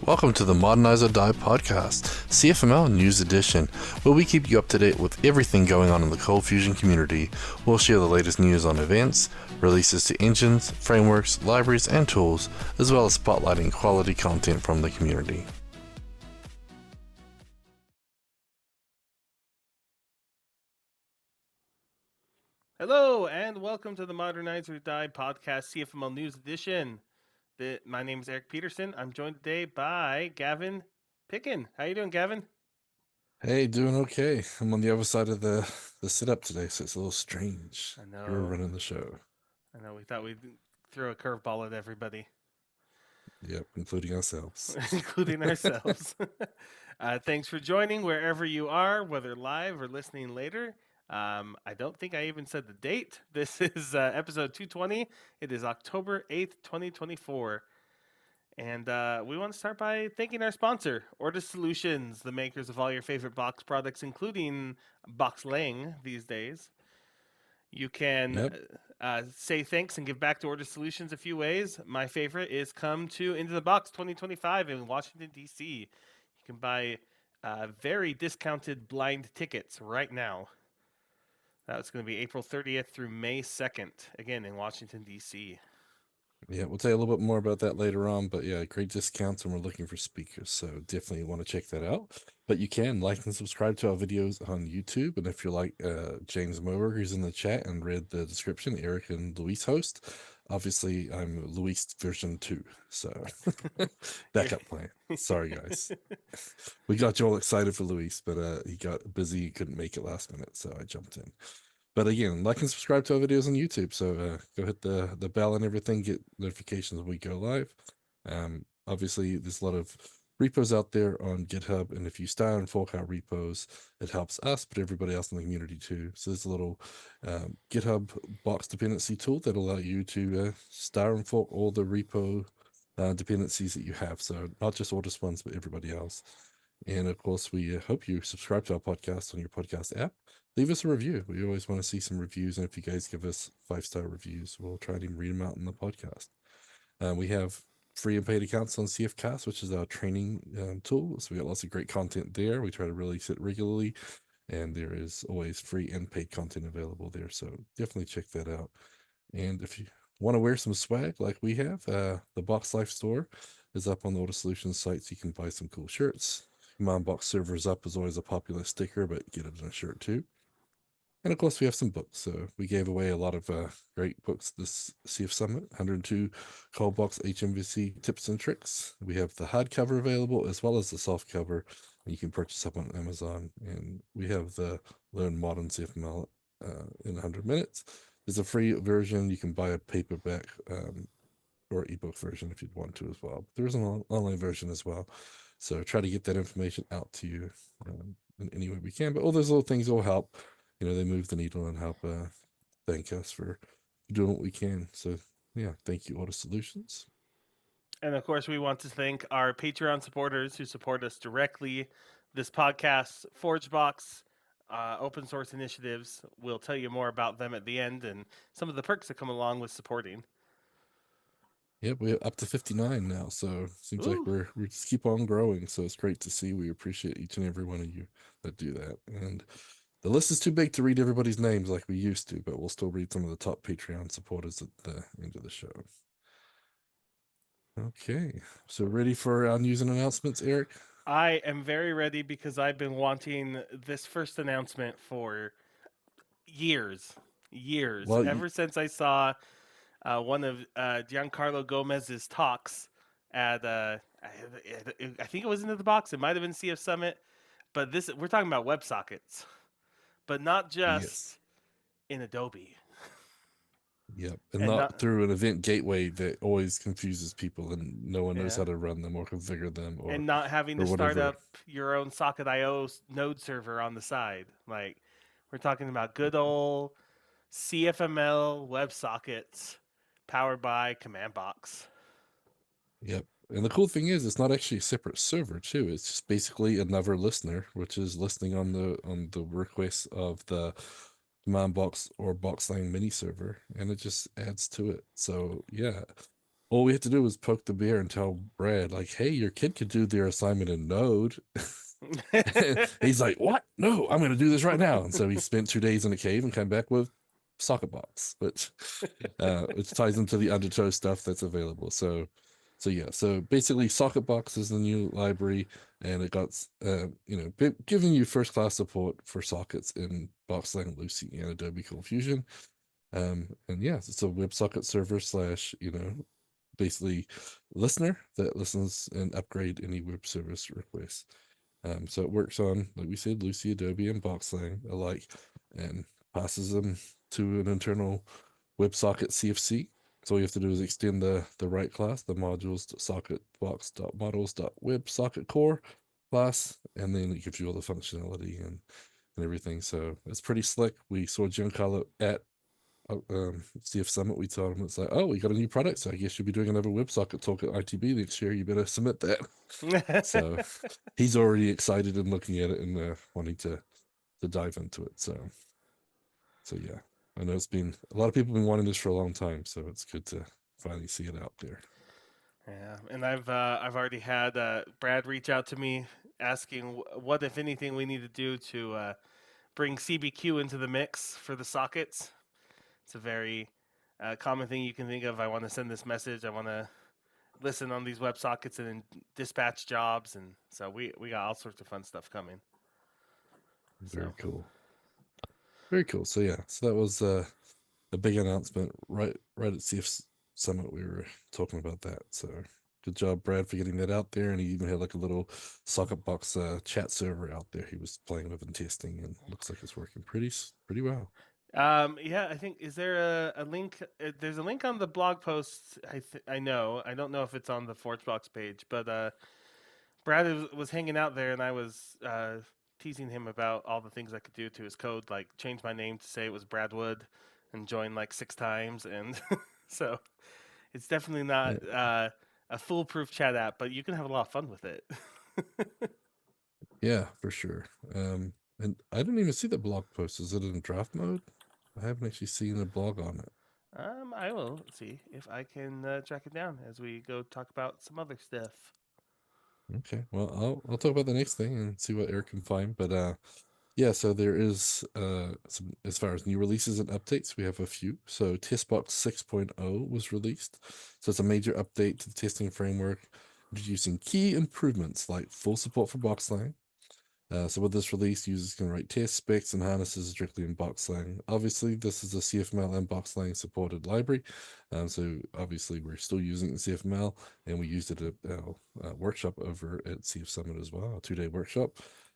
Welcome to the Modernize or Die podcast, CFML News Edition, where we keep you up to date with everything going on in the Cold Fusion community. We'll share the latest news on events, releases to engines, frameworks, libraries, and tools, as well as spotlighting quality content from the community. Hello, and welcome to the Modernize or Die podcast, CFML News Edition. My name is Eric Peterson. I'm joined today by Gavin Pickin. How you doing, Gavin? Hey, doing okay. I'm on the other side of the setup today, so it's a little strange. I know. You're running the show. I know. We thought we'd throw a curveball at everybody, Yep, including ourselves. including ourselves. Thanks for joining wherever you are, whether live or listening later. I don't think I even said the date. This is episode 220. It is October 8th, 2024. And we want to start by thanking our sponsor, Ortus Solutions, the makers of all your favorite box products, including box laying these days. You can say thanks and give back to Ortus Solutions a few ways. My favorite is come to Into the Box 2025 in Washington, D.C. You can buy very discounted blind tickets right now. That's going to be April 30th through May 2nd, again in Washington, D.C. Yeah, we'll tell you a little bit more about that later on, but yeah, great discounts, and we're looking for speakers, so definitely want to check that out. But you can like and subscribe to our videos on YouTube, and if you're like James Mower, who's in the chat and read the description, Eric and Luis host. Obviously, I'm Luis version 2, so backup plan. Sorry, guys. We got you all excited for Luis, but he got busy, he couldn't make it last minute, so I jumped in. But again, like and subscribe to our videos on YouTube. So go hit the bell and everything, get notifications when we go live. Obviously, there's a lot of repos out there on GitHub, and if you style and fork out repos, it helps us, but everybody else in the community too. So there's a little GitHub box dependency tool that will allow you to style and fork all the repo dependencies that you have. So not just Ortus ones, but everybody else. And of course, we hope you subscribe to our podcast on your podcast app. Leave us a review. We always want to see some reviews. And if you guys give us 5-star reviews, we'll try to read them out in the podcast. We have free and paid accounts on CFCast, which is our training tool. So we got lots of great content there. We try to release it regularly. And there is always free and paid content available there. So definitely check that out. And if you want to wear some swag like we have, the Box Life store is up on the Ortus Solutions site, so you can buy some cool shirts. Command Box Servers Up is always a popular sticker, but get it in a shirt too. And of course, we have some books. So we gave away a lot of great books this CF Summit, 102 Cold Box HMVC tips and tricks. We have the hardcover available as well as the soft cover. You can purchase up on Amazon. And we have the Learn Modern CFML in 100 minutes. There's a free version. You can buy a paperback or ebook version if you'd want to as well. But there's an online version as well. So try to get that information out to you in any way we can. But all those little things will help. You know, they move the needle and help thank us for doing what we can. So yeah, thank you, Ortus Solutions. And of course, we want to thank our Patreon supporters who support us directly. This podcast, ForgeBox, open source initiatives. We'll tell you more about them at the end and some of the perks that come along with supporting. Yep, we're up to 59 now, so seems like we just keep on growing. So it's great to see. We appreciate each and every one of you that do that. And the list is too big to read everybody's names like we used to, but we'll still read some of the top Patreon supporters at the end of the show. Okay, so ready for our news and announcements, Eric? I am very ready because I've been wanting this first announcement for years. Well, ever since I saw one of Giancarlo Gomez's talks at I think it was Into the Box. It might have been CF Summit, but we're talking about WebSockets, but not just in Adobe. Yep, and not through an event gateway that always confuses people and no one knows how to run them or configure them, and not having to start up your own Socket.io node server on the side. Like, we're talking about good old CFML WebSockets powered by Command Box. Yep. And the cool thing is, it's not actually a separate server too. It's just basically another listener, which is listening on the request of the Command Box or Boxline mini server, and it just adds to it. So yeah, all we had to do was poke the bear and tell Brad, like, hey, your kid could do their assignment in Node. He's like, what? No, I'm going to do this right now. And so he spent 2 days in a cave and came back with Socketbox, which ties into the Undertow stuff that's available. So yeah, so basically Socketbox is the new library, and it got giving you first class support for sockets in Boxlang, Lucy, and Adobe Cool Fusion. And yeah, it's a WebSocket server slash, basically listener that listens and upgrade any web service requests. So it works on, like we said, Lucy, Adobe, and Boxlang alike, and passes them to an internal WebSocket CFC. So all you have to do is extend the right class, the modules.socketbox.models.websocket core class, and then it gives you all the functionality and everything. So it's pretty slick. We saw Giancarlo at CF Summit. We told him, it's like, oh, we got a new product, so I guess you'll be doing another WebSocket talk at ITB next year. You better submit that. So he's already excited and looking at it and wanting to dive into it. So yeah, I know it's been a lot of people have been wanting this for a long time, so it's good to finally see it out there. Yeah, and I've already had Brad reach out to me asking what, if anything, we need to do to bring CBQ into the mix for the sockets. It's a very common thing you can think of. I want to send this message. I want to listen on these WebSockets and then dispatch jobs, and so we got all sorts of fun stuff coming. Very So cool. Very cool. So yeah, so that was a big announcement right at CF Summit. We were talking about that. So good job, Brad, for getting that out there. And he even had like a little Socketbox chat server out there he was playing with and testing, and looks like it's working pretty well. yeah, I think, is there a link? There's a link on the blog post. I know. I don't know if it's on the Forgebox page, but Brad was hanging out there, and I was teasing him about all the things I could do to his code, like change my name to say it was Brad Wood, and join like 6 times, and so it's definitely not Yeah, a foolproof chat app, but you can have a lot of fun with it. yeah, for sure. And I didn't even see the blog post. Is it in draft mode? I haven't actually seen a blog on it. I will see if I can track it down as we go talk about some other stuff. Okay, well, I'll talk about the next thing and see what Eric can find. But yeah, so there is some, as far as new releases and updates, we have a few. So Testbox 6.0 was released. So it's a major update to the testing framework, introducing key improvements like full support for Boxlang. So with this release, users can write test specs and harnesses directly in Boxlang. Obviously, this is a CFML and Boxlang supported library. So obviously, we're still using the CFML, and we used it at our workshop over at CF Summit as well, a 2-day workshop.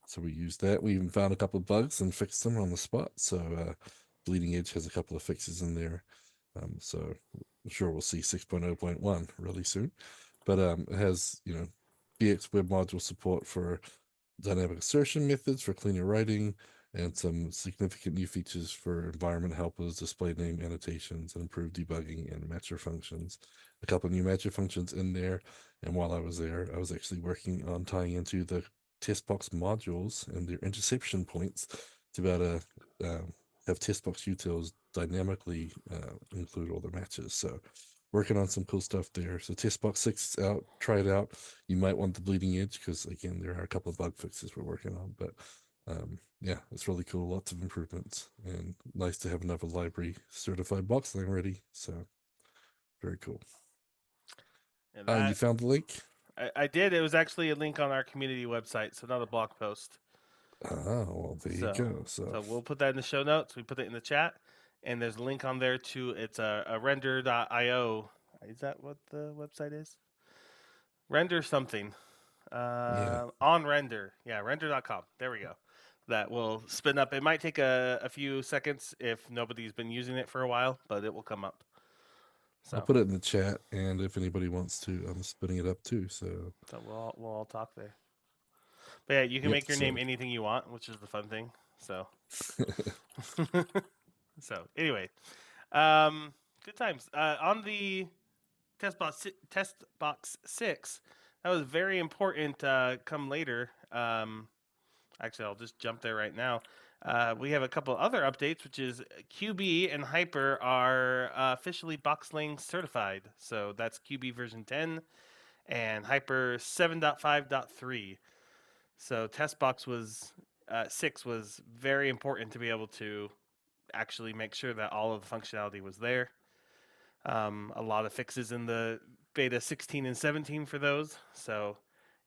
So we used that. We even found a couple of bugs and fixed them on the spot. So Bleeding Edge has a couple of fixes in there. So I'm sure we'll see 6.0.1 really soon. But it has, BX web module support for dynamic assertion methods for cleaner writing, and some significant new features for environment helpers, display name annotations, and improved debugging and matcher functions. A couple new matcher functions in there. And while I was there, I was actually working on tying into the testbox modules and their interception points to be able to have testbox utils dynamically include all the matches. So working on some cool stuff there. So Testbox 6 is out, try it out. You might want the bleeding edge because again, there are a couple of bug fixes we're working on, but yeah, it's really cool. Lots of improvements, and nice to have another library certified Boxlang ready. So very cool. And You that found the link? I did. It was actually a link on our community website, so not a blog post. Well, there you So go. So we'll put that in the show notes. We put it in the chat, and there's a link on there to, it's a render.io. Is that what the website is? Render something. yeah, On render. Yeah, render.com. There we go. That will spin up. It might take a few seconds if nobody's been using it for a while, but it will come up. I'll So put it in the chat, and if anybody wants to, I'm spinning it up too. So we'll all talk there. But yeah, you can yep. make your So name anything you want, which is the fun thing. So so anyway, good times. On the test box 6, that was very important. Come later. Actually, I'll just jump there right now. We have a couple other updates, which is QB and Hyper are officially Boxling certified. So that's QB version 10 and Hyper 7.5.3. So testbox was 6 was very important to be able to actually make sure that all of the functionality was there. A lot of fixes in the beta 16 and 17 for those. So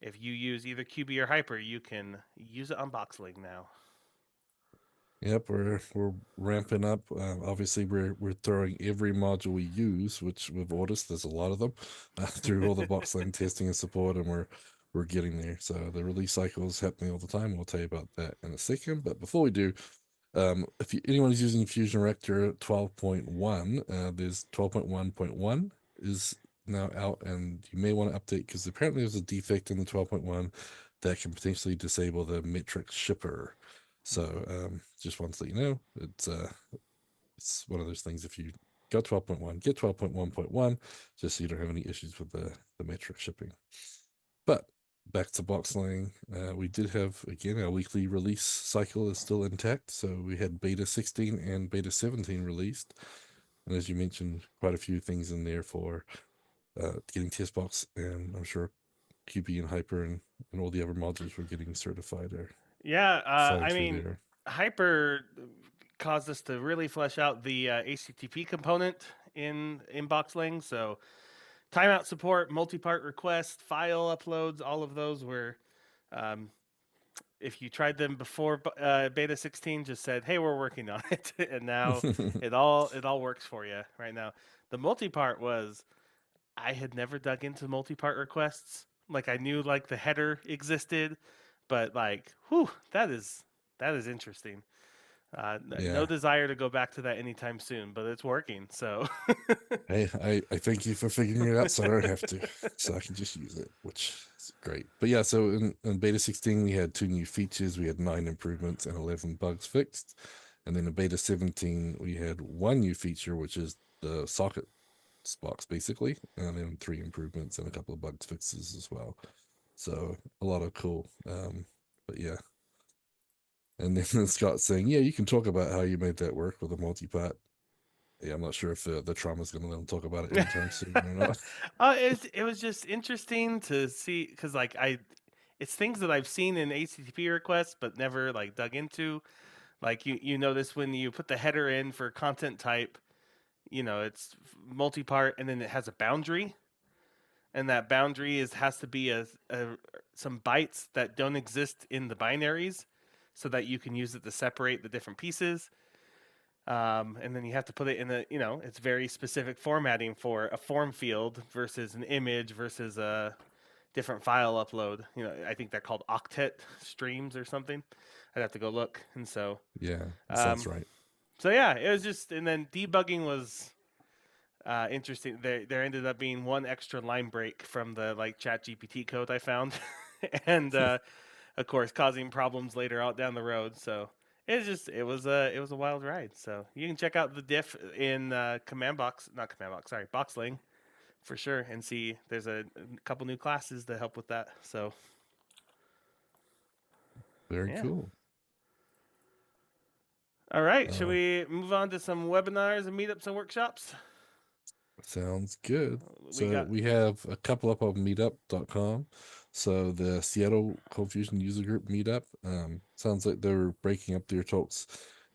if you use either QB or Hyper, you can use it on Boxling now. Yep, we're ramping up. Obviously, we're throwing every module we use, which with Audis, there's a lot of them, through all the boxline testing and support, and we're getting there. So the release cycle is happening all the time. We'll tell you about that in a second. But before we do, if anyone is using Fusion Reactor 12.1, there's 12.1.1 is now out, and you may want to update because apparently there's a defect in the 12.1 that can potentially disable the metric shipper. So just wanted to let you know it's one of those things. If you got 12.1, get 12.1.1, just so you don't have any issues with the metric shipping. But back to Boxlang, we did have again our weekly release cycle is still intact. So we had beta 16 and beta 17 released, and as you mentioned, quite a few things in there for getting testbox, and I'm sure QB and Hyper and all the other modules we're getting certified are Yeah, flowing I through mean, there. Hyper caused us to really flesh out the HTTP component in Boxling. So timeout support, multi-part request, file uploads, all of those were. Um, if you tried them before beta 16, just said, "Hey, we're working on it," and now it all works for you right now. The multi-part was I had never dug into multi-part requests. Like I knew like the header existed, but like, whew, that is interesting. No Yeah. desire to go back to that anytime soon, but it's working. So Hey, I thank you for figuring it out so I don't have to. So I can just use it, which is great. But yeah, so in beta 16, we had 2 new features. We had 9 improvements and 11 bugs fixed. And then in beta 17, we had 1 new feature, which is the socket box, basically. And then 3 improvements and a couple of bugs fixes as well. So a lot of cool. But yeah. And then Scott saying, yeah, you can talk about how you made that work with a multi-part. Yeah, I'm not sure if the trauma's going to let them talk about it anytime soon or not. it was just interesting to see because like it's things that I've seen in HTTP requests but never like dug into. Like you notice when you put the header in for content type, it's multi-part and then it has a boundary, and that boundary has to be some bytes that don't exist in the binaries, so that you can use it to separate the different pieces. And then you have to put it in it's very specific formatting for a form field versus an image versus a different file upload. I think they're called octet streams or something. I'd have to go look. And so, Yeah, that sounds um, right. so yeah, it was just, and then debugging was interesting. There ended up being one extra line break from the like Chat GPT code I found, and of course causing problems later out down the road. So it was a wild ride. So you can check out the diff in command box, not command box, sorry, Boxling for sure, and see there's a couple new classes to help with that. So Very yeah. cool. All right, should Uh, we move on to some webinars and meetups and workshops? Sounds good. We So got we have a couple up on meetup.com. So the Seattle Cold Fusion user group meetup, sounds like they're breaking up their talks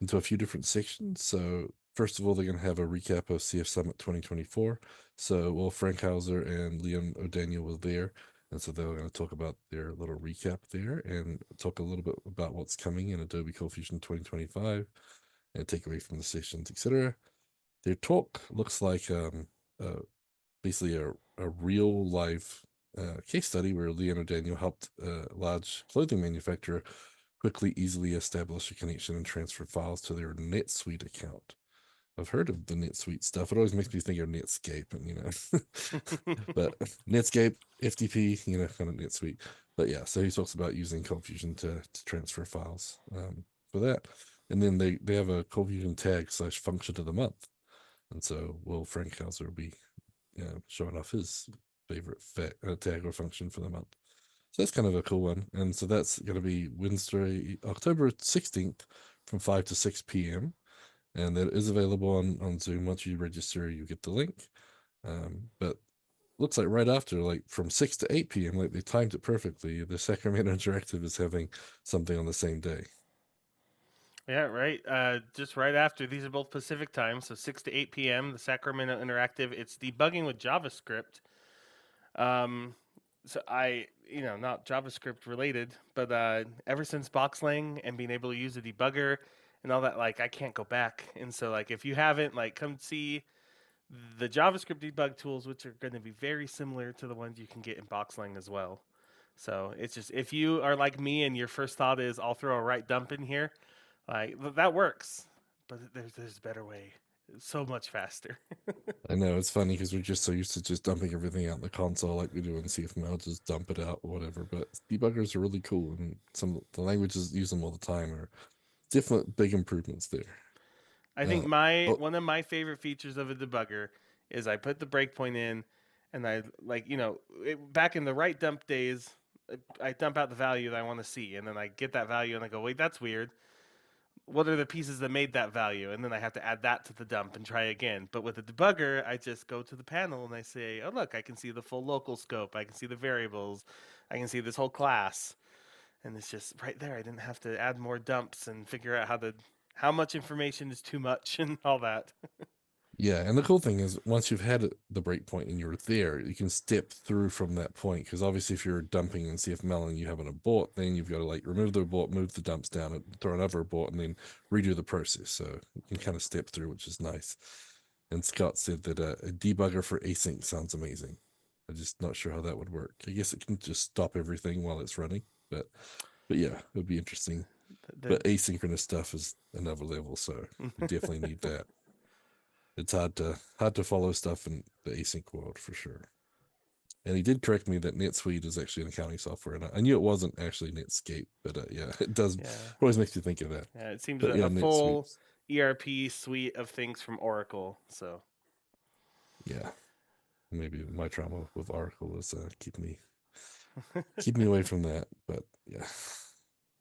into a few different sections. So first of all, they're going to have a recap of CF Summit 2024. So Will Frankhauser and Leon O'Daniel were there. And so they're going to talk about their little recap there and talk a little bit about what's coming in Adobe Cold Fusion 2025 and take away from the sessions, etc. Their talk looks like uh, basically a real life case study where Leon Daniel helped a large clothing manufacturer quickly, easily establish a connection and transfer files to their NetSuite account. I've heard of the NetSuite stuff. It always makes me think of Netscape, and but Netscape, FTP, kind of NetSuite. But yeah, so he talks about using Cold Fusion to transfer files for that, and then they have a Cold Fusion tag / function of the month, and so Will Frankhauser will be showing off his favorite tag or function for the month. So that's kind of a cool one. And so that's going to be Wednesday, October 16th from 5 to 6 p.m. And that is available on Zoom. Once you register, you get the link. But looks like right after, like from 6 to 8 p.m., like they timed it perfectly. The Sacramento Interactive is having something on the same day. Yeah, right. Just right after. These are both Pacific time, so 6 to 8 p.m. The Sacramento Interactive. It's debugging with JavaScript. Um, so not JavaScript related, but ever since Boxlang and being able to use a debugger and all that, like I can't go back. And so, like, if you haven't, like, come see the JavaScript debug tools, which are going to be very similar to the ones you can get in Boxlang as well. So it's just if you are like me and your first thought is I'll throw a right dump in here, like that works, but there's a better way. It's so much faster. I know it's funny because we're just so used to just dumping everything out in the console like we do in CFML, just dump it out or whatever. But debuggers are really cool, and some of the languages use them all the time are different big improvements there. I think my Oh one of my favorite features of a debugger is I put the breakpoint in, and I back in the right dump days, I dump out the value that I want to see, and then I get that value, and I go, wait, that's weird. What are the pieces that made that value? And then I have to add that to the dump and try again. But with the debugger, I just go to the panel and I say, oh, look, I can see the full local scope. I can see the variables. I can see this whole class. And it's just right there. I didn't have to add more dumps and figure out how much information is too much and all that. yeah, and the cool thing is once you've had the breakpoint and you're there, you can step through from that point. Because obviously, if you're dumping in CFML and you have an abort, then you've got to like remove the abort, move the dumps down, and throw another abort, and then redo the process. So you can kind of step through, which is nice. And Scott said that a debugger for async sounds amazing. I'm just not sure how that would work. I guess it can just stop everything while it's running, but yeah, it would be interesting. The, But asynchronous stuff is another level, so we definitely need that. It's hard to follow stuff in the async world for sure. And he did correct me that NetSuite is actually an accounting software, and I knew it wasn't actually Netscape, but yeah, it does yeah, always makes you think of that. yeah. It seems But yeah, a full NetSuite, ERP suite of things from Oracle. So yeah, maybe my trauma with Oracle is keep me away from that. But yeah,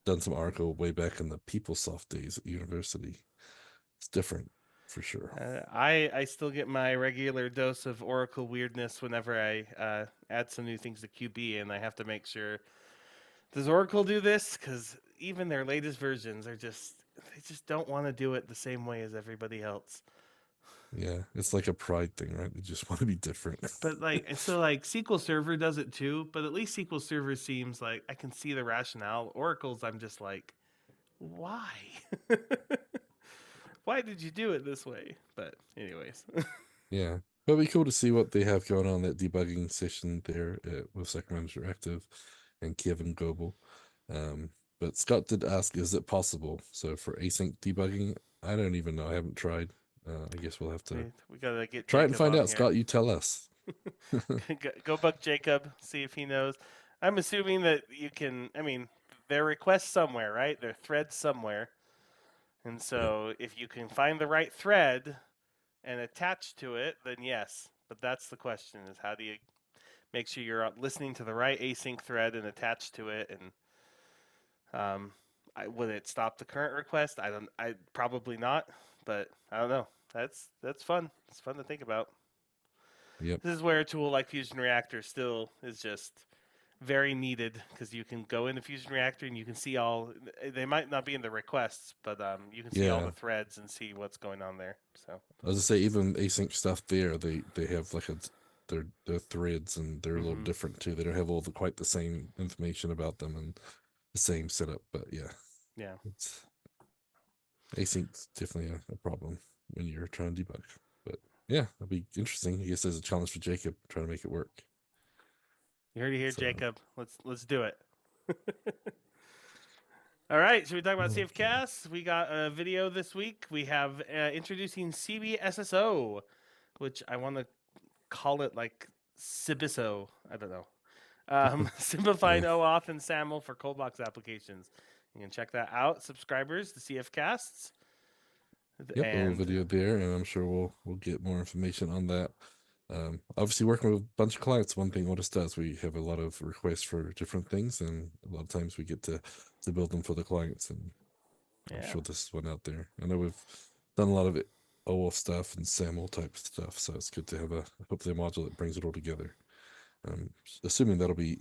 done some Oracle way back in the PeopleSoft days at university. It's different for sure. I still get my regular dose of Oracle weirdness whenever I add some new things to QB, and I have to make sure does Oracle do this? Because even their latest versions are they just don't want to do it the same way as everybody else. Yeah, it's like a pride thing, right? They just want to be different. But like SQL Server does it too, but at least SQL Server seems like I can see the rationale. Oracle's I'm just like, why? Why did you do it this way? But anyways. Yeah, but it'd be cool to see what they have going on that debugging session there with Sacramento Interactive and Kevin Goebel. But Scott did ask, is it possible? So for async debugging, I don't even know. I haven't tried. I guess we'll have to We gotta get try it and Jacob find on out. here. Scott, you tell us. Go bug Jacob, see if he knows. I'm assuming that you can. I mean, their requests somewhere, right? Their threads somewhere, and Yep. so if you can find the right thread and attach to it, then yes. But that's the question: is how do you make sure you're listening to the right async thread and attach to it? And would it stop the current request? I don't. I probably not, but I don't know. That's fun. It's fun to think about. Yep. This is where a tool like Fusion Reactor still is just very needed because you can go into Fusion Reactor and you can see all. They might not be in the requests, but you can see all Yeah. the threads and see what's going on there. So, As I say, even async stuff there, they have like their threads and they're a little mm-hmm. different too. They don't have all the quite the same information about them and the same setup. But yeah, Yeah, it's async's definitely a problem when you're trying to debug. But yeah, that'll be interesting. I guess there's a challenge for Jacob trying to make it work. you heard it here, So Jacob. Let's do it. All right, should we talk about okay. CFCast? We got a video this week. We have introducing CBSSO, which I want to call it like Cibiso. I don't know. Simplifying Yeah. OAuth and SAML for cold box applications. You can check that out, subscribers, the CF Casts. Yep, a little And video there, and I'm sure we'll get more information on that. Obviously, working with a bunch of clients, one thing Otis does, we have a lot of requests for different things, and a lot of times we get to build them for the clients, and I'm Yeah. sure this is one out there. I know we've done a lot of it, OAuth stuff and SAML type stuff, so it's good to have a hopefully a module that brings it all together. Assuming that'll be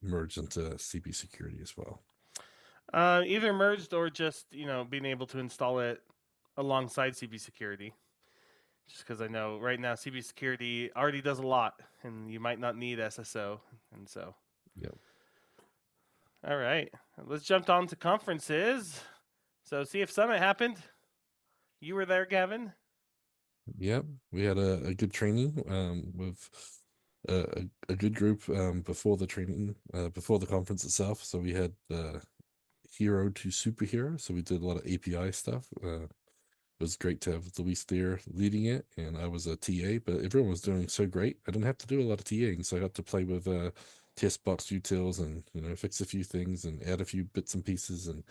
merged into CB security as well. Either merged or just being able to install it alongside CB security. Just because I know right now CB security already does a lot, and you might not need SSO, and so. Yep. All right, let's jump on to conferences. So CF Summit happened. You were there, Gavin. Yep. We had a good training with a good group before the training, before the conference itself. So we had hero to superhero. So we did a lot of API stuff. It was great to have Luis there leading it, and I was a TA, but everyone was doing so great. I didn't have to do a lot of TAing, so I got to play with test box utils and fix a few things and add a few bits and pieces and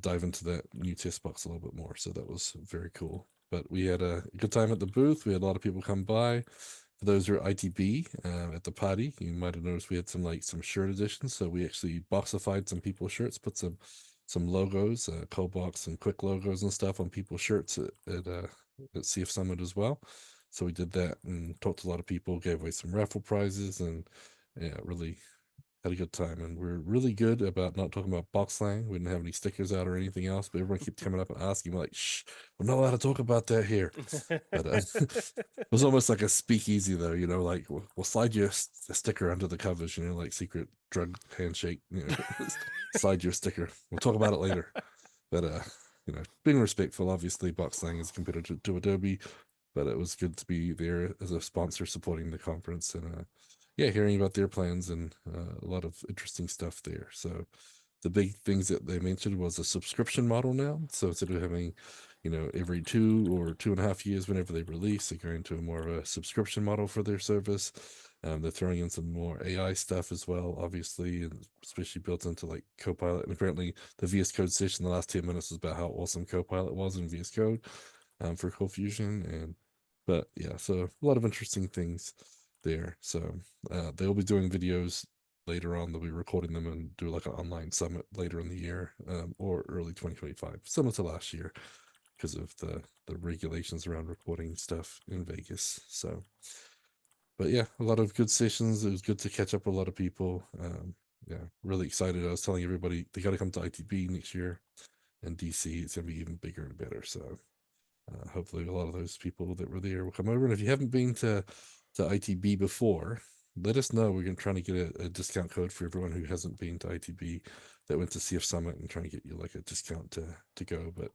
dive into that new test box a little bit more. So that was very cool. But we had a good time at the booth. We had a lot of people come by. For those who are ITB at the party, you might have noticed we had some shirt editions. So we actually boxified some people's shirts, put some logos, Coldbox and Quick logos and stuff on people's shirts at CF Summit as well. So we did that and talked to a lot of people, gave away some raffle prizes, and yeah, really had a good time. And we're really good about not talking about box slang. We didn't have any stickers out or anything else, but everyone kept coming up and asking, we're like, shh, we're not allowed to talk about that here. But it was almost like a speakeasy, though, like we'll slide you a sticker under the covers, like secret drug handshake, slide your sticker. We'll talk about it later. But, being respectful, obviously, box slang is a competitor to Adobe, but it was good to be there as a sponsor supporting the conference and yeah, hearing about their plans and a lot of interesting stuff there. So the big things that they mentioned was a subscription model now. So instead of having, every 2 or 2.5 years, whenever they release, they're going to a more of a subscription model for their service. They're throwing in some more AI stuff as well, obviously, and especially built into like Copilot. And apparently, the VS Code session, the last 10 minutes was about how awesome Copilot was in VS Code for Cold Fusion. But yeah, so a lot of interesting things there. So they'll be doing videos later on. They'll be recording them and do like an online summit later in the year or early 2025, similar to last year because of the regulations around recording stuff in Vegas. So, but yeah, a lot of good sessions. It was good to catch up with a lot of people. Yeah, really excited. I was telling everybody they got to come to ITB next year and DC. It's gonna be even bigger and better. So hopefully, a lot of those people that were there will come over. And if you haven't been to ITB before, let us know. We're going to try to get a discount code for everyone who hasn't been to ITB that went to CF Summit and try to get you like a discount to go. But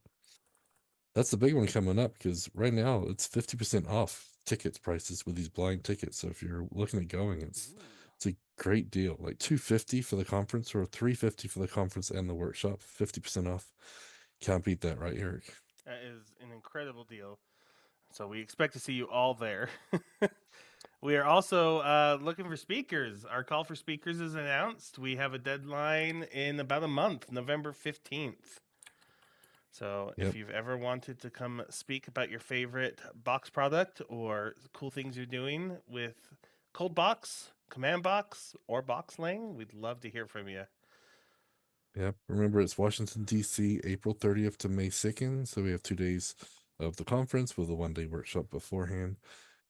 that's the big one coming up because right now it's 50% off tickets prices with these blind tickets. So if you're looking at going, it's a great deal. Like $250 for the conference or $350 for the conference and the workshop, 50% off. Can't beat that, right, Eric? That is an incredible deal. So we expect to see you all there. We are also looking for speakers. Our call for speakers is announced. We have a deadline in about a month, November 15th. So if Yep. you've ever wanted to come speak about your favorite box product or cool things you're doing with Cold Box, Command Box, or Boxlang, we'd love to hear from you. Yep. Remember, it's Washington, D.C., April 30th to May 2nd. So we have 2 days of the conference with a 1 day workshop beforehand.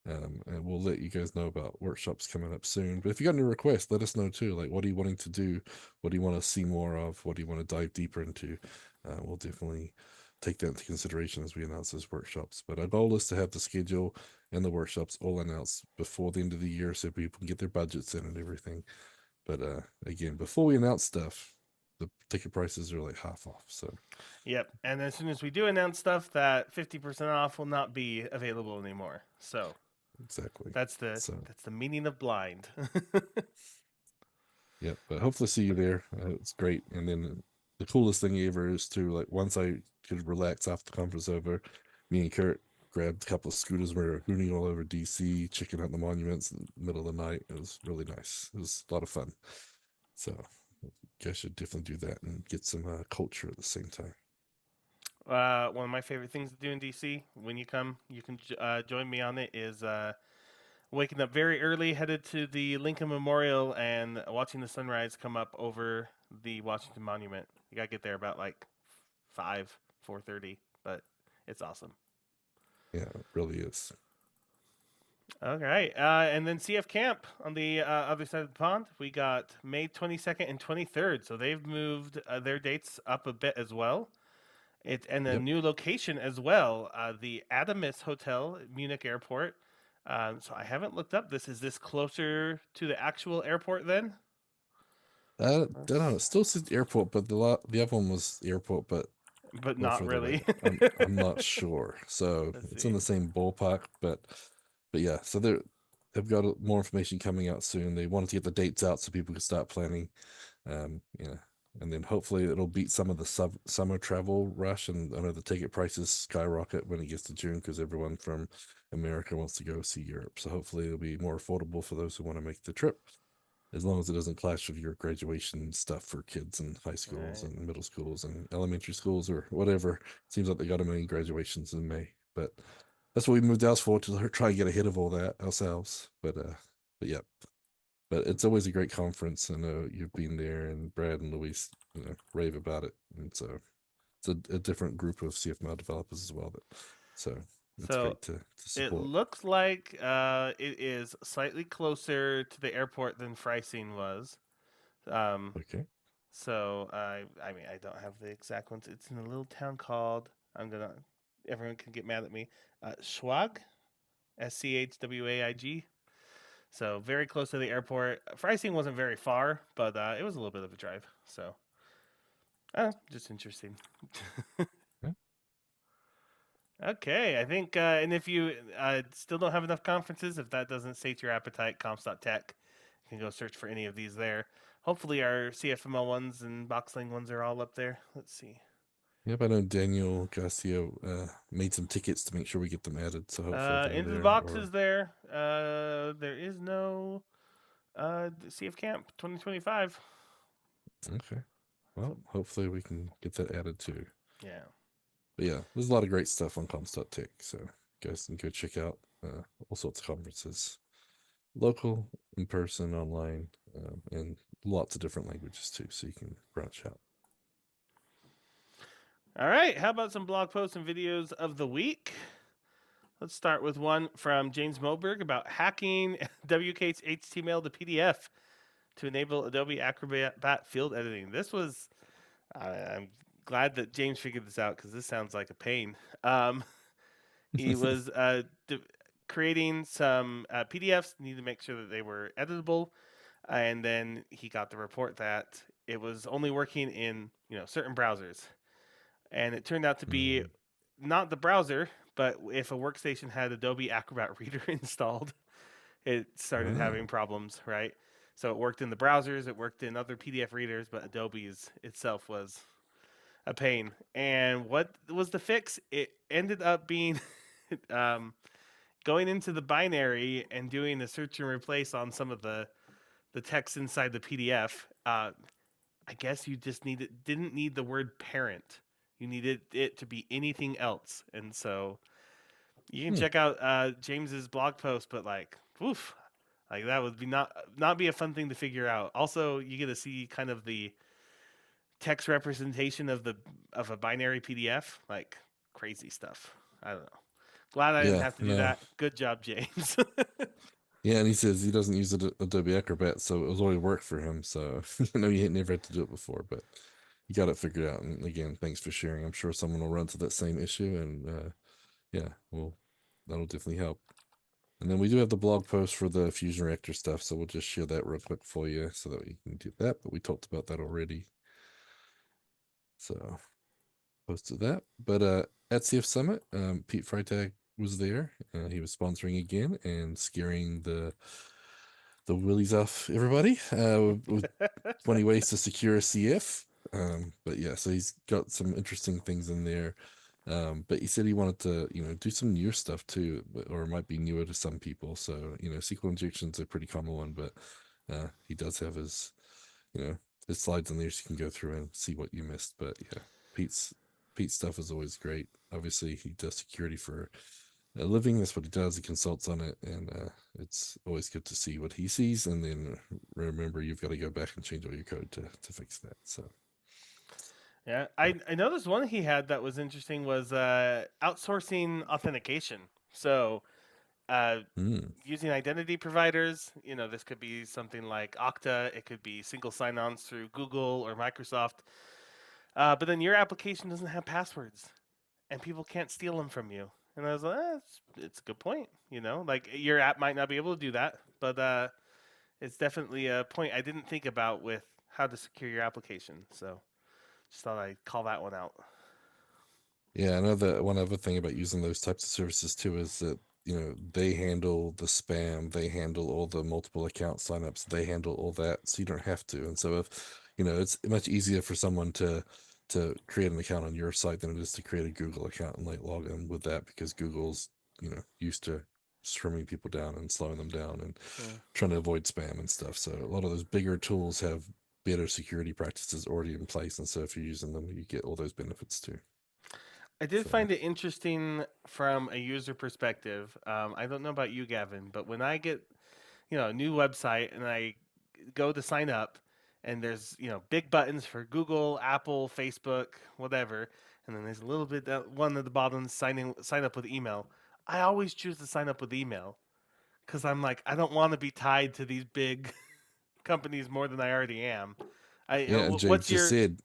And we'll let you guys know about workshops coming up soon. But if you got any requests, let us know too. Like, what are you wanting to do? What do you want to see more of? What do you want to dive deeper into? We'll definitely take that into consideration as we announce those workshops. But our goal is to have the schedule and the workshops all announced before the end of the year so people can get their budgets in and everything. But again, before we announce stuff, the ticket prices are like half off. So Yep. And as soon as we do announce stuff, that 50% off will not be available anymore. So exactly. that's the So that's the meaning of blind. yeah, but hopefully see you there. It's great. And then the coolest thing ever is to like once I could relax after the conference over, me and Kurt grabbed a couple of scooters. We were hooning all over DC, checking out the monuments in the middle of the night. It was really nice. It was a lot of fun. So you guys should definitely do that and get some culture at the same time. One of my favorite things to do in DC when you come, you can join me on it. Is waking up very early, headed to the Lincoln Memorial, and watching the sunrise come up over the Washington Monument. You gotta get there about like 5, 4:30, but it's awesome. Yeah, it really is. All right, and then CF Camp on the other side of the pond, we got May 22nd and 23rd. So they've moved their dates up a bit as well. It's and a Yep. new location as well, the Adamus Hotel at Munich Airport. So I haven't looked up this. Is this closer to the actual airport then? I don't know. Let's- It still says airport, but the other one was airport, but but a little not further really. away. I'm not sure. So Let's it's in see. the same ballpark, but yeah. So they've got more information coming out soon. They wanted to get the dates out so people could start planning. Yeah, and then hopefully it'll beat some of the summer travel rush. And I know the ticket prices skyrocket when it gets to June because everyone from America wants to go see Europe. So hopefully it'll be more affordable for those who want to make the trip, as long as it doesn't clash with your graduation stuff for kids in high All schools right. and middle schools and elementary schools or whatever. Seems like they got a million graduations in May, but that's what we moved out for, to try and get ahead of all that ourselves. But yeah, but it's always a great conference. I know you've been there, and Brad and Luis, rave about it, and so it's a different group of CFML developers as well. So it's So great to it support. looks like it is slightly closer to the airport than Freising was. Um, Okay. so I mean, I don't have the exact ones. It's in a little town called. I'm gonna. Everyone can get mad at me. Schwag, Schwaig. So very close to the airport. Freising wasn't very far, but it was a little bit of a drive. So just interesting. Yeah. Okay, I think, and if you still don't have enough conferences, if that doesn't sate your appetite, comps.tech, you can go search for any of these there. Hopefully, our CFML ones and Boxling ones are all up there. Let's see. Yep, I know Daniel Garcia made some tickets to make sure we get them added, so hopefully they're Into the there. box is Or there. There is no CF Camp 2025. okay, So well, hopefully we can get that added too. yeah. But yeah, there's a lot of great stuff on comps.tech, so you guys can go check out all sorts of conferences, local, in person, online, and lots of different languages too, so you can branch out. All right. How about some blog posts and videos of the week? Let's start with one from James Moberg about hacking WK's HTML to PDF to enable Adobe Acrobat field editing. This was, I'm glad that James figured this out because this sounds like a pain. He was creating some PDFs, needed to make sure that they were editable, and then he got the report that it was only working in certain browsers, and it turned out to be Mm. not the browser, but if a workstation had Adobe Acrobat Reader installed, it started having Oh, problems, right? So it worked in the browsers, it worked in other PDF readers, but Adobe's itself was a pain. And what was the fix? It ended up being um, going into the binary and doing a search and replace on some of the text inside the PDF. I guess you just didn't need the word parent. You needed it to be anything else, and so you can hmm. check out James's blog post. But like, oof, like that would be not be a fun thing to figure out. Also, you get to see kind of the text representation of a binary PDF, like crazy stuff. I don't know. Glad I didn't Yeah, have to do no. that. Good job, James. Yeah, and he says he doesn't use Adobe Acrobat, so it was always work for him. So I know you never had to do it before, but you got it figured out. And again, thanks for sharing. I'm sure someone will run to that same issue, and yeah, well, that'll definitely help. And then we do have the blog post for the fusion reactor stuff, so we'll just share that real quick for you so that you can do that. But we talked about that already, so posted that. But at CF Summit, Pete Freitag was there. He was sponsoring again and scaring the willies off everybody with 20 ways to secure a CF. But yeah, so he's got some interesting things in there. But he said he wanted to, do some newer stuff too, or it might be newer to some people. So, SQL injection's a pretty common one, but he does have you know, his slides in there so you can go through and see what you missed. But yeah, Pete's stuff is always great. Obviously, he does security for a living. That's what he does. He consults on it, and it's always good to see what he sees. And then remember, you've got to go back and change all your code to fix that. So Yeah, I noticed one he had that was interesting was outsourcing authentication. So uh, Mm. using identity providers, this could be something like Okta. It could be single sign-ons through Google or Microsoft. But then your application doesn't have passwords, and people can't steal them from you. And I was like, it's a good point. Like your app might not be able to do that, but it's definitely a point I didn't think about with how to secure your application. So just thought I'd call that one out. Yeah, I know that one other thing about using those types of services too is that, they handle the spam, they handle all the multiple account signups, they handle all that, so you don't have to. And so if, it's much easier for someone to create an account on your site than it is to create a Google account and like log in with that because Google's, used to trimming people down and slowing them down and Yeah. trying to avoid spam and stuff. So a lot of those bigger tools have better security practices already in place, and so if you're using them, you get all those benefits too. I did So. find it interesting from a user perspective. I don't know about you, Gavin, but when I get a new website and I go to sign up, and there's big buttons for Google, Apple, Facebook, whatever, and then there's a little bit one at the bottom sign up with email. I always choose to sign up with email because I'm like I don't want to be tied to these big companies more than I already am. Yeah, and James What's just your said,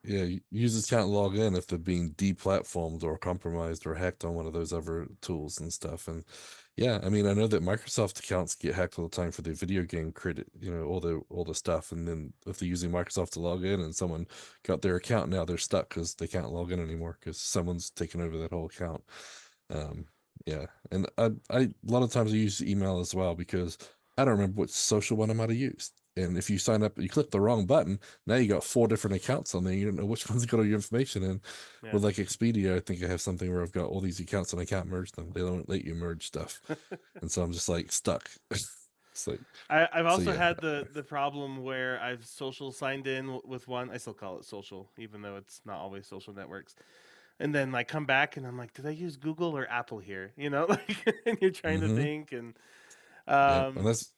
yeah, users can't log in if they're being deplatformed or compromised or hacked on one of those other tools and stuff. And yeah, I mean, I know that Microsoft accounts get hacked all the time for their video game credit, all the stuff. And then if they're using Microsoft to log in and someone got their account, now they're stuck because they can't log in anymore because someone's taken over that whole account. Um, yeah, and a lot of times I use email as well because I don't remember which social one I might have used. And if you sign up, you click the wrong button, now you got four different accounts on there. You don't know which one's got all your information. And yeah? with like Expedia, I think I have something where I've got all these accounts and I can't merge them. They don't let you merge stuff. And so I'm just like stuck. It's like, I've so also yeah. had the problem where I've social signed in with one. I still call it social, even though it's not always social networks. And then I come back and I'm like, did I use Google or Apple here? Like, and you're trying to Mm-hmm. think, and Yeah. And um, that's,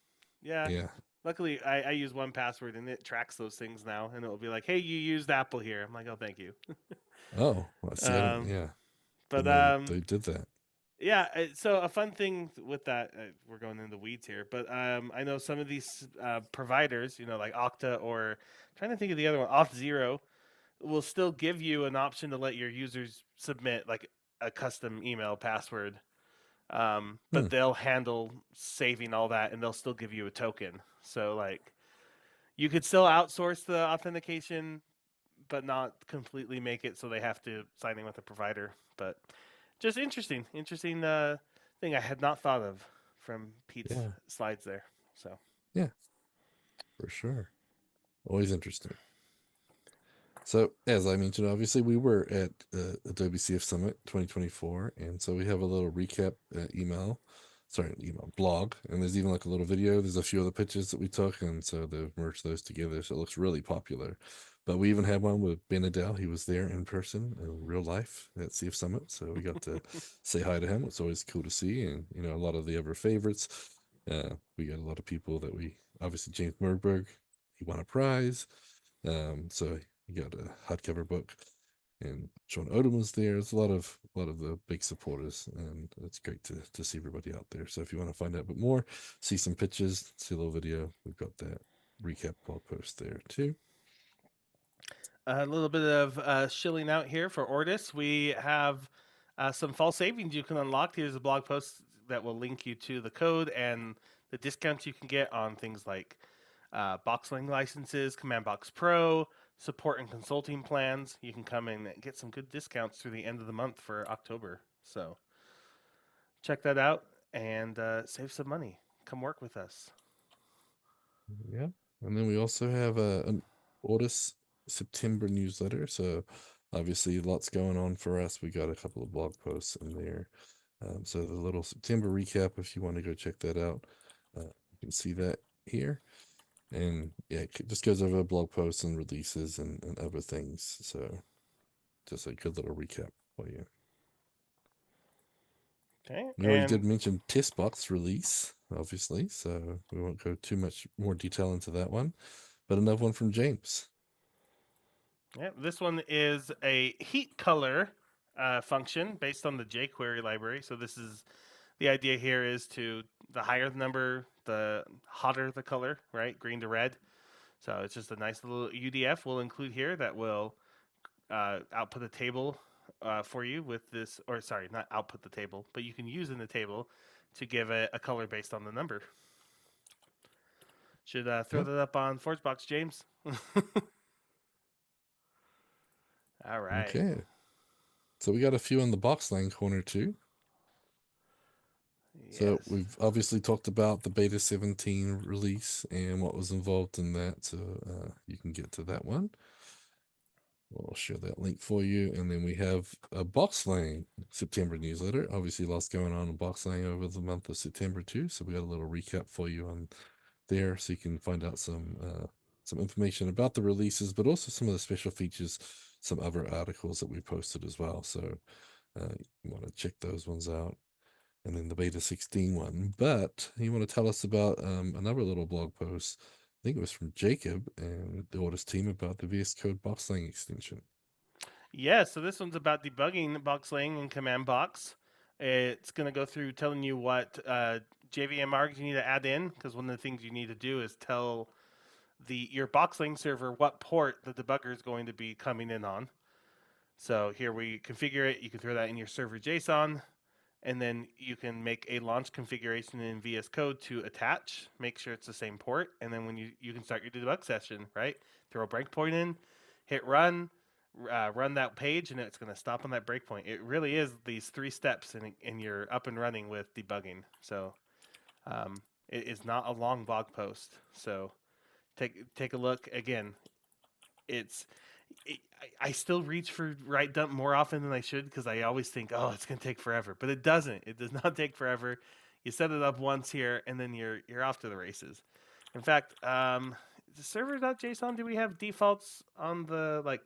yeah. yeah. Luckily, I use one password and it tracks those things now, and it'll be like, hey, you used Apple here. I'm like, oh, thank you. Oh, well, see, I don't, Um, yeah. but Didn't know they did that. Yeah, so a fun thing with that, we're going into the weeds here, but I know some of these providers, like Okta or trying to think of the other one, Auth0, will still give you an option to let your users submit like a custom email password, Hmm. but they'll handle saving all that and they'll still give you a token. So like you could still outsource the authentication, but not completely make it so they have to sign in with a provider. But just interesting thing I had not thought of from Pete's Yeah. slides there. So Yeah, for sure. Always interesting. So, as I mentioned, obviously we were at Adobe CF Summit 2024, and so we have a little recap blog, and there's even like a little video. There's a few other pictures that we took, and so they've merged those together, so it looks really popular. But we even had one with Ben Adele. He was there in person, in real life at CF Summit, so we got to say hi to him. It's always cool to see, and a lot of the other favorites. We got a lot of people that we obviously James Merberg. He won a prize. So you got a hardcover book, and Sean Odom was there. There's a lot of the big supporters, and it's great to see everybody out there. So if you want to find out a bit more, see some pictures, see a little video, we've got that recap blog post there too. a little bit of shilling out here for Ortis. We have some fall savings you can unlock. Here's a blog post that will link you to the code and the discounts you can get on things like Boxling licenses, Command Box Pro, support and consulting plans. You can come and get some good discounts through the end of the month for October. So check that out and save some money. Come work with us. Yeah, and then we also have an Otis September newsletter. So obviously, lots going on for us. We got a couple of blog posts in there. So the little September recap, if you want to go check that out, you can see that here. And yeah, it just goes over blog posts and releases and other things. So just a good little recap for you. Okay, We already did and mention test box release, obviously, so we won't go too much more detail into that one. But another one from James. Yeah, this one is a heat color function based on the jQuery library. So this is the idea here is to the higher the number, the hotter the color, right? Green to red. So it's just a nice little UDF we'll include here that will output a table for you with this, or sorry, not output the table, but you can use in the table to give a color based on the number. Should throw Yep. that up on ForgeBox, James. All right. Okay. So we got a few in the Boxlang corner too. So Yes. we've obviously talked about the beta 17 release and what was involved in that. So you can get to that one. I'll share that link for you. And then we have a Boxlang September newsletter. Obviously, lots going on in Boxlang over the month of September too. So we got a little recap for you on there, so you can find out some information about the releases, but also some of the special features, some other articles that we posted as well. So you want to check those ones out. And then the beta 16 one. But you want to tell us about another little blog post. I think it was from Jacob and the Audis team about the VS Code Boxlang extension. Yeah, so this one's about debugging Boxlang in command box. It's going to go through telling you what JVM args you need to add in, because one of the things you need to do is tell your Boxlang server what port the debugger is going to be coming in on. So here we configure it. You can throw that in your server JSON, and then you can make a launch configuration in VS Code to attach. Make sure it's the same port, and then when you can start your debug session. Right, throw a breakpoint in, hit run, run that page, and it's going to stop on that breakpoint. It really is these 3 steps, and you're up and running with debugging. So it is not a long blog post. So take a look again. It's I still reach for write dump more often than I should, because I always think, oh, it's going to take forever, but it doesn't. It does not take forever. You set it up once here, and then you're off to the races. In fact, the server.json, do we have defaults on the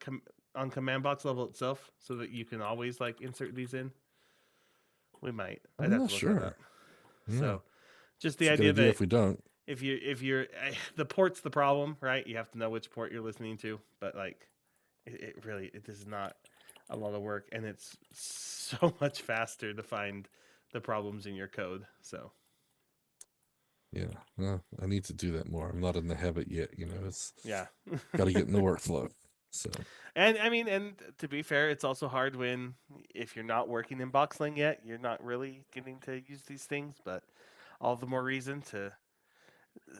on command box level itself so that you can always like insert these in? We might. I'd I'm have not to look that sure. up. Yeah, So just the it's a good idea idea that if we don't. if you're the port's the problem, right? You have to know which port you're listening to, but like it really it is not a lot of work, and it's so much faster to find the problems in your code. So Yeah, no, I need to do that more. I'm not in the habit yet. It's yeah. got to get in the workflow. So And I mean, and to be fair, it's also hard when if you're not working in Boxling yet, you're not really getting to use these things, but all the more reason to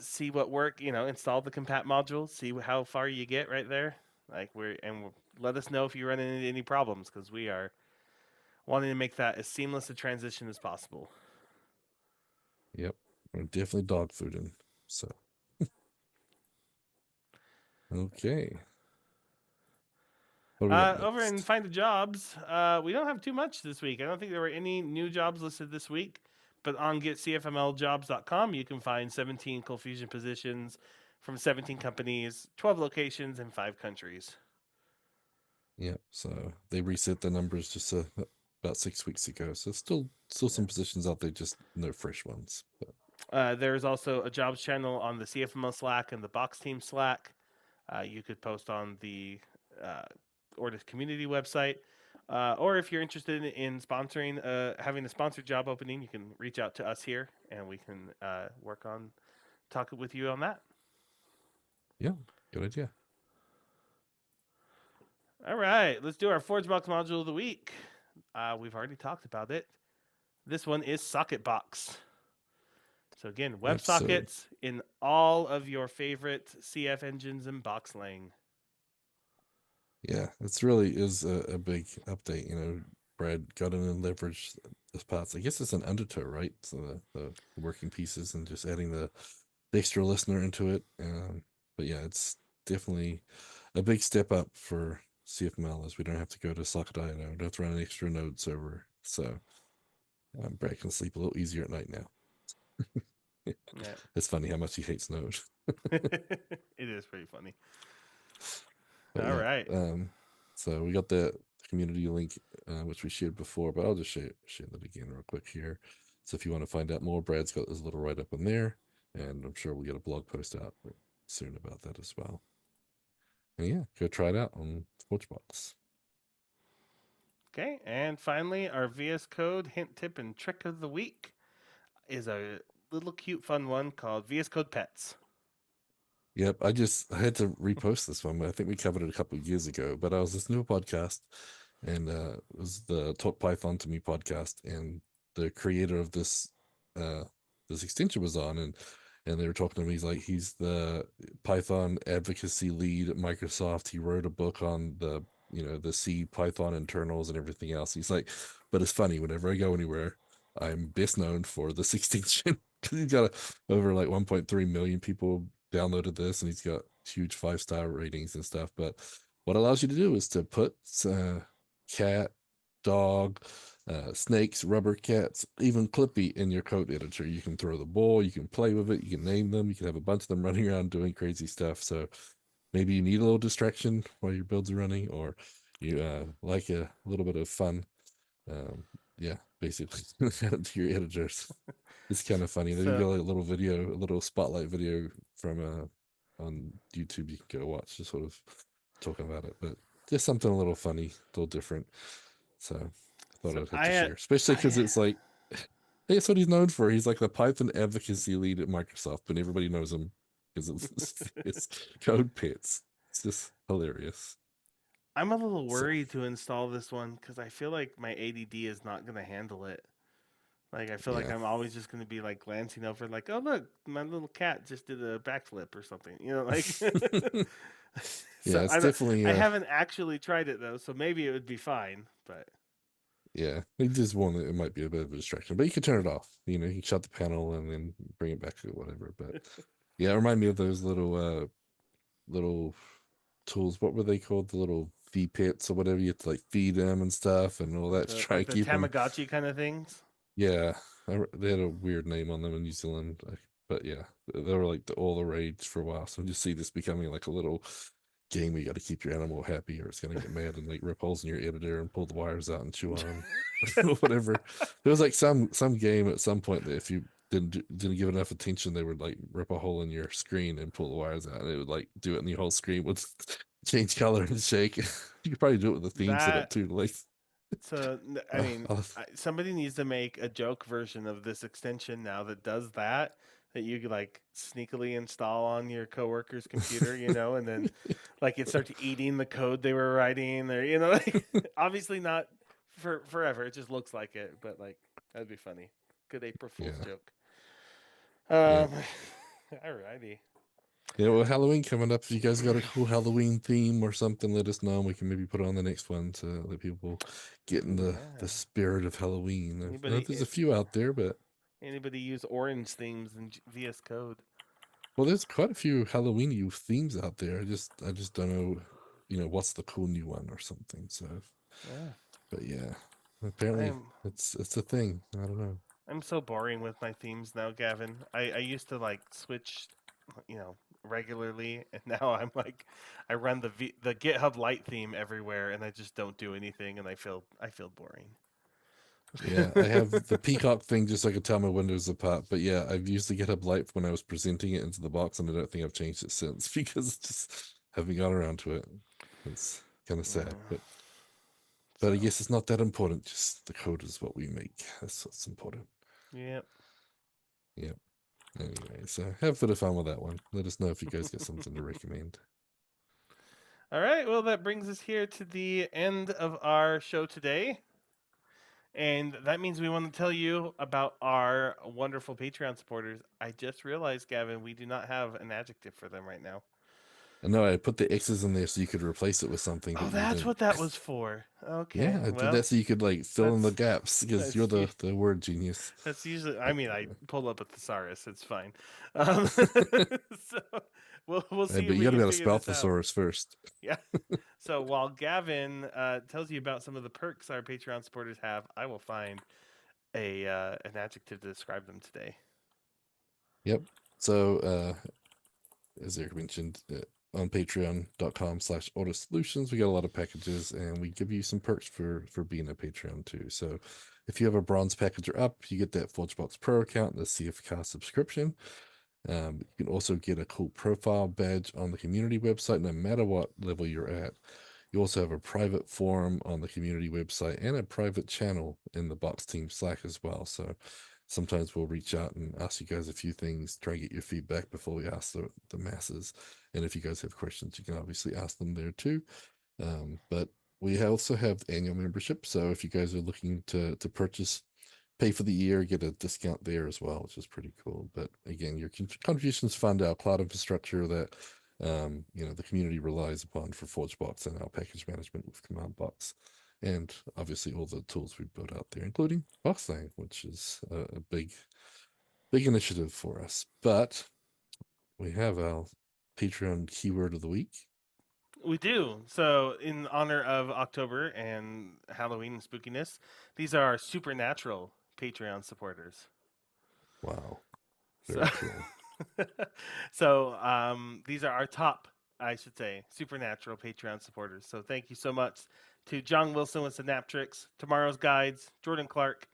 see what work, install the compat module, see how far you get right there. Like let us know if you run into any problems, because we are wanting to make that as seamless a transition as possible. yep, we're definitely dog fooding. So okay, what do we got Over in next? Find the Jobs, we don't have too much this week. I don't think there were any new jobs listed this week. But on getcfmljobs.com, you can find 17 Cold Fusion positions from 17 companies, 12 locations, and 5 countries. Yeah, so they reset the numbers just about 6 weeks ago. So still some positions out there, just no fresh ones. But There's also a jobs channel on the CFML Slack and the Box Team Slack. You could post on the Ortus community website. Or if you're interested in sponsoring, having a sponsored job opening, you can reach out to us here, and we can work on talking with you on that. yeah, good idea. All right, let's do our ForgeBox module of the week. We've already talked about it. This one is SocketBox. So again, Yep. So WebSockets in all of your favorite CF engines and Boxlang. yeah, it's really is a big update. Brad got in and leveraged the parts. I guess it's an undertow, right? So the working pieces and just adding the extra listener into it. But yeah, it's definitely a big step up for CFML, as we don't have to go to socket.io, don't have to run an extra node server. So Brad can sleep a little easier at night now. Yeah. It's funny how much he hates Node. It is pretty funny. But All yeah, right. so we got the community link, which we shared before, but I'll just share that again real quick here. So if you want to find out more, Brad's got this little write up in there, and I'm sure we'll get a blog post out soon about that as well. And yeah, go try it out on Forgebox. Okay, and finally, our VS Code hint, tip, and trick of the week is a little cute, fun one called VS Code Pets. Yep, I had to repost this one. I think we covered it a couple of years ago, but I was listening to a podcast, and it was the Talk Python to Me podcast, and the creator of uh this extension was on, and they were talking to me. He's the Python advocacy lead at Microsoft. He wrote a book on the C Python internals and everything else. He's like, but it's funny whenever I go anywhere, I'm best known for this extension because he's got over like 1.3 million people downloaded this, and he's got huge 5-star ratings and stuff. But what allows you to do is to put cat, dog, snakes, rubber cats, even Clippy in your code editor. You can throw the ball, you can play with it, you can name them, you can have a bunch of them running around doing crazy stuff. So maybe you need a little distraction while your builds are running, or you like a little bit of fun. Um, yeah, basically, to your editors. It's kind of funny. They've So, got like a little video, a little spotlight video from on YouTube you can go watch, just sort of talking about it. But just something a little funny, a little different. So I thought so I'd have to I, share, especially because I, it's like that's what he's known for. He's like the Python advocacy lead at Microsoft, but everybody knows him because it's code pits. It's just hilarious. I'm a little So worried to install this one because I feel like my ADD is not going to handle it. Like I feel like yeah. I'm always just going to be like glancing over, like, oh look, my little cat just did a backflip or something. You know, like. Yeah, So it's definitely I haven't actually tried it though, so maybe it would be fine. But yeah, it just one it might be a bit of a distraction, but you can turn it off. You can shut the panel and then bring it back to whatever. But yeah, it reminded me of those little tools. What were they called? The little V pits or whatever. You have to like feed them and stuff and all that to the try like and the keep them. Tamagotchi kind of things. Yeah, they had a weird name on them in New Zealand, but yeah, they were like all the rage for a while. So you see this becoming like a little game where you got to keep your animal happy, or it's gonna get mad and like rip holes in your editor and pull the wires out and chew on them, or whatever. There was like some game at some point that if you didn't give enough attention, they would like rip a hole in your screen and pull the wires out, and it would like do it, and the whole screen would change color and shake. You could probably do it with the theme set up That too. Like, I mean, I'll somebody needs to make a joke version of this extension now that does that. That you could like sneakily install on your coworker's computer, and then like it starts eating the code they were writing, or like obviously not for forever. It just looks like it, but like that'd be funny. Good April Fool's yeah, joke. yeah. Um, alrighty. Yeah, well, Halloween coming up. If you guys got a cool Halloween theme or something, let us know. We can maybe put it on the next one to let people get in the Yeah. spirit of Halloween. I know Anybody there's a few out there, but anybody use orange themes in VS Code? well, there's quite a few Halloween themes out there. I just don't know, what's the cool new one or something. So, Yeah. but yeah, apparently I'm it's a thing. I don't know. I'm so boring with my themes now, Gavin. I used to like switch, regularly, and now I'm like, I run the GitHub Lite theme everywhere, and I just don't do anything, and I feel boring. Yeah, I have the peacock thing just so I can tell my windows apart. But yeah, I've used the GitHub Lite when I was presenting it into the box, and I don't think I've changed it since because just haven't got around to it. It's kind of sad, Yeah. but I So, guess it's not that important. Just the code is what we make. That's what's important. yeah. Yep. Anyway, so have a bit of fun with that one. Let us know if you guys got something to recommend. All right. Well, that brings us here to the end of our show today. And that means we want to tell you about our wonderful Patreon supporters. I just realized, Gavin, we do not have an adjective for them right now. I know I put the X's in there so you could replace it with something, Oh, but you that's didn't. what that was for. Okay, Yeah, I did well, that so you could like fill in the that's gaps because you're that's the word genius. that's usually. I But, mean, I yeah. pulled up a thesaurus. It's fine. So we'll Hey, see but if you we got to can be able to figure spell this out. thesaurus first. Yeah. So while Gavin tells you about some of the perks our Patreon supporters have, I will find a an adjective to describe them today. Yep. So, as Eric mentioned, on patreon.com/autosolutions, we got a lot of packages and we give you some perks for being a Patreon too. So if you have a bronze package or up, you get that Forgebox Pro account, the CFCast subscription. You can also get a cool profile badge on the community website, no matter what level you're at. You also have a private forum on the community website and a private channel in the Box Team Slack as well. So sometimes we'll reach out and ask you guys a few things, try and get your feedback before we ask the masses. And if you guys have questions, you can obviously ask them there too. But we also have annual membership. So if you guys are looking to purchase, pay for the year, get a discount there as well, which is pretty cool. But again, your contributions fund our cloud infrastructure that the community relies upon for ForgeBox and our package management with CommandBox, and obviously all the tools we've built out there, including Boxlang, which is a big initiative for us. But we have our Patreon keyword of the week. We do. So, in honor of October and Halloween and spookiness, these are our supernatural Patreon supporters. Wow. Very So, cool. These are our top, I should say, supernatural Patreon supporters. So, thank you so much to John Wilson with Synaptrix, Tomorrow's Guides, Jordan Clark,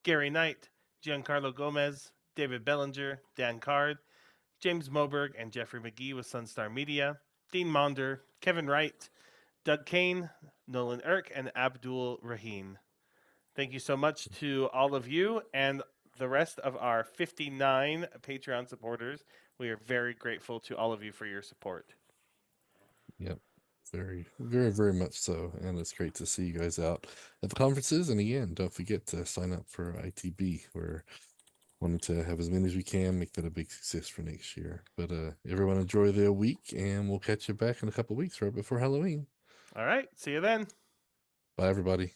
Gary Knight, Giancarlo Gomez, David Bellinger, Dan Card, James Moberg, and Jeffrey McGee with Sunstar Media, Dean Maunder, Kevin Wright, Doug Kane, Nolan Irk, and Abdul Raheen. Thank you so much to all of you and the rest of our 59 Patreon supporters. We are very grateful to all of you for your support. Yep. Very, very, very much so. And it's great to see you guys out at the conferences. And again, don't forget to sign up for ITB. We're wanting to have as many as we can, make that a big success for next year. But everyone enjoy their week, and we'll catch you back in a couple of weeks right before Halloween. All right. See you then. Bye, everybody.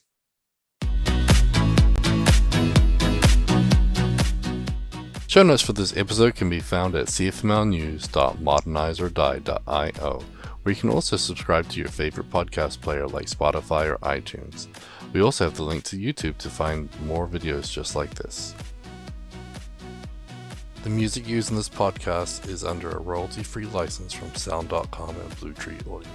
Show notes for this episode can be found at cfmlnews.modernizeordie.io, where you can also subscribe to your favorite podcast player like Spotify or iTunes. We also have the link to YouTube to find more videos just like this. The music used in this podcast is under a royalty-free license from Sound.com and Blue Tree Audio.